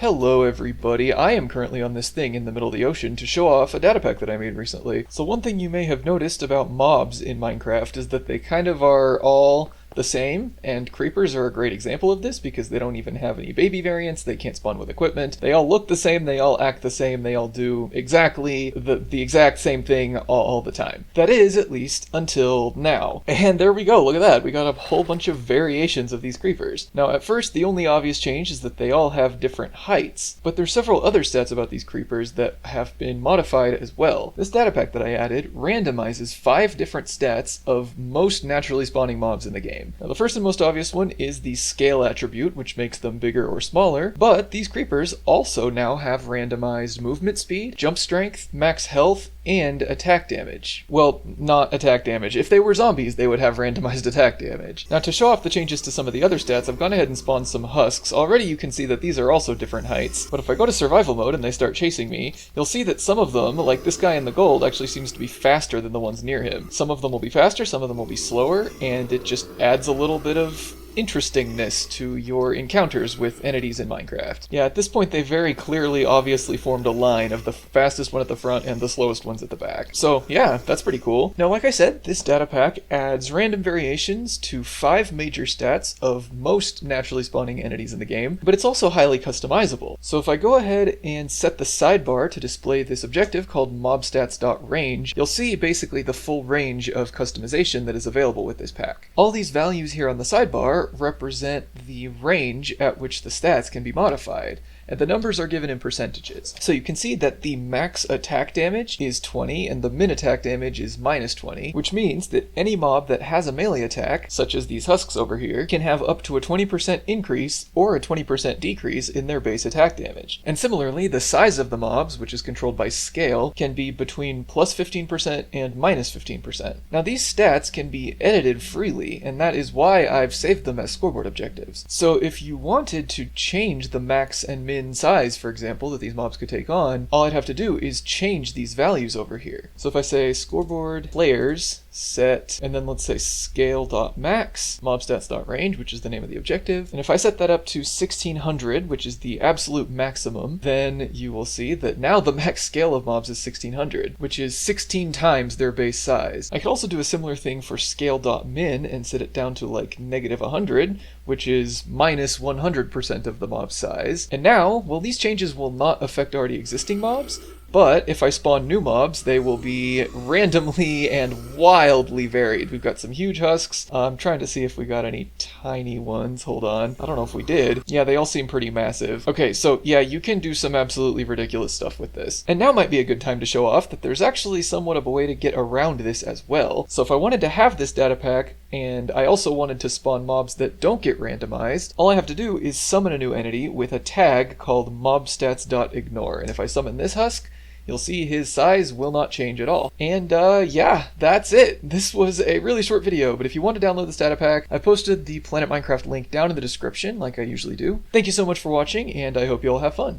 Hello everybody, I am currently on this thing in the middle of the ocean to show off a data pack that I made recently. So one thing you may have noticed about mobs in Minecraft is that they kind of are all the same, and creepers are a great example of this because they don't even have any baby variants, they can't spawn with equipment, they all look the same, they all act the same, they all do exactly the exact same thing all the time. That is, at least, until now. And there we go, look at that, we got a whole bunch of variations of these creepers. Now at first, the only obvious change is that they all have different heights, but there's several other stats about these creepers that have been modified as well. This data pack that I added randomizes 5 different stats of most naturally spawning mobs in the game. Now the first and most obvious one is the scale attribute, which makes them bigger or smaller, but these creepers also now have randomized movement speed, jump strength, max health, and attack damage. Well, not attack damage. If they were zombies, they would have randomized attack damage. Now to show off the changes to some of the other stats, I've gone ahead and spawned some husks. Already you can see that these are also different heights, but if I go to survival mode and they start chasing me, you'll see that some of them, like this guy in the gold, actually seems to be faster than the ones near him. Some of them will be faster, some of them will be slower, and it just adds a little bit of interestingness to your encounters with entities in Minecraft. Yeah, at this point they very clearly obviously formed a line of the fastest one at the front and the slowest ones at the back. So yeah, that's pretty cool. Now like I said, this data pack adds random variations to 5 major stats of most naturally spawning entities in the game, but it's also highly customizable. So if I go ahead and set the sidebar to display this objective called mobstats.range, you'll see basically the full range of customization that is available with this pack. All these values here on the sidebar represent the range at which the stats can be modified, and the numbers are given in percentages. So you can see that the max attack damage is 20 and the min attack damage is minus 20, which means that any mob that has a melee attack, such as these husks over here, can have up to a 20% increase or a 20% decrease in their base attack damage. And similarly, the size of the mobs, which is controlled by scale, can be between plus 15% and minus 15%. Now these stats can be edited freely, and that is why I've saved them as scoreboard objectives. So if you wanted to change the max and min size, for example, that these mobs could take on, all I'd have to do is change these values over here. So if I say scoreboard players set, and then let's say scale.max, mobstats.range, which is the name of the objective, and if I set that up to 1600, which is the absolute maximum, then you will see that now the max scale of mobs is 1600, which is 16 times their base size. I could also do a similar thing for scale.min and set it down to like negative 100, which is minus 100% of the mob size. And now, well, these changes will not affect already existing mobs, but if I spawn new mobs, they will be randomly and wildly varied. We've got some huge husks. I'm trying to see if we got any tiny ones. Hold on. I don't know if we did. Yeah, they all seem pretty massive. Okay, so yeah, you can do some absolutely ridiculous stuff with this. And now might be a good time to show off that there's actually somewhat of a way to get around this as well. So if I wanted to have this data pack, and I also wanted to spawn mobs that don't get randomized, all I have to do is summon a new entity with a tag called mobstats.ignore. And if I summon this husk, you'll see his size will not change at all. And yeah, that's it. This was a really short video, but if you want to download this data pack, I posted the Planet Minecraft link down in the description like I usually do. Thank you so much for watching, and I hope you all have fun.